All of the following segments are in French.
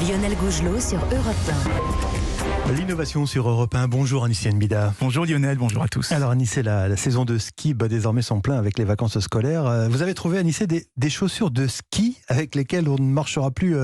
Lionel Gougelot sur Europe 1. L'innovation sur Europe 1. Bonjour Anissé Nbida. Bonjour Lionel, bonjour à tous. Alors Anissé, la saison de ski bat désormais son plein avec les vacances scolaires. Vous avez trouvé Anissé des chaussures de ski avec lesquelles on ne marchera plus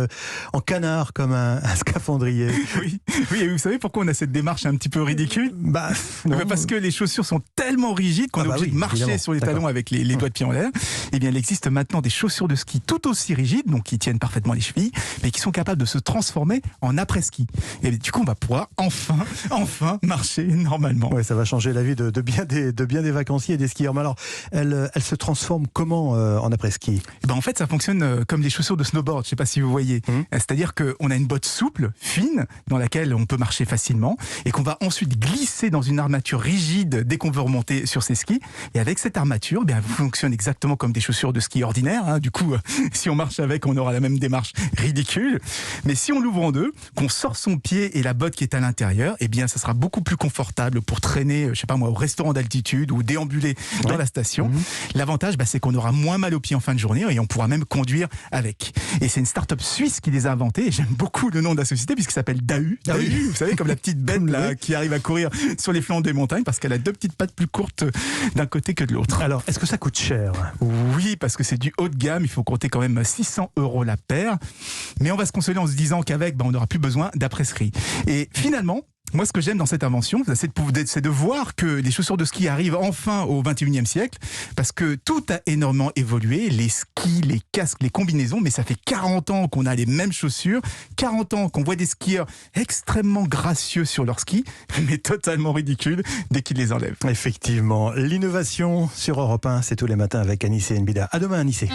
en canard comme un scaphandrier. Oui, et vous savez pourquoi on a cette démarche un petit peu ridicule ? Parce que les chaussures sont tellement rigides qu'on est obligé de marcher évidemment. sur les talons avec les doigts de pied en l'air. Eh bien, il existe maintenant des chaussures de ski tout aussi rigides, donc qui tiennent parfaitement les chevilles, mais qui sont capables de se transformer en après-ski. Et du coup, on va pouvoir enfin marcher normalement. Ouais, ça va changer la vie de bien des vacanciers et des skieurs. Mais alors, elle se transforme comment en après-ski ? En fait, ça fonctionne comme les chaussures de snowboard, je ne sais pas si vous voyez. C'est-à-dire qu'on a une botte souple, fine, dans laquelle on peut marcher facilement, et qu'on va ensuite glisser dans une armature rigide dès qu'on veut remonter sur ses skis. Et avec cette armature, elle fonctionne exactement comme des chaussures de ski ordinaires. Du coup, si on marche avec, on aura la même démarche ridicule. Mais si on l'ouvre en deux, qu'on sort son pied et la botte qui est à l'intérieur, eh bien, ça sera beaucoup plus confortable pour traîner, je sais pas moi, au restaurant d'altitude ou déambuler dans la station. L'avantage, c'est qu'on aura moins mal aux pieds en fin de journée et on pourra même conduire avec. Et c'est une start-up suisse qui les a inventés. Et j'aime beaucoup le nom de la société puisqu'il s'appelle Dahu. Dahu, vous savez, comme la petite bête là qui arrive à courir sur les flancs des montagnes parce qu'elle a deux petites pattes plus courtes d'un côté que de l'autre. Alors, est-ce que ça coûte cher ? Oui, parce que c'est du haut de gamme. Il faut compter quand même 600 € la paire. Mais on va se consoler en se disant qu'avec, on n'aura plus besoin d'après-ski. Et finalement, moi, ce que j'aime dans cette invention, c'est de voir que les chaussures de ski arrivent enfin au 21e siècle, parce que tout a énormément évolué, les skis, les casques, les combinaisons, mais ça fait 40 ans qu'on a les mêmes chaussures, 40 ans qu'on voit des skieurs extrêmement gracieux sur leurs skis, mais totalement ridicules dès qu'ils les enlèvent. Effectivement, l'innovation sur Europe 1, c'est tous les matins avec Anissé Nbida. À demain Anissé.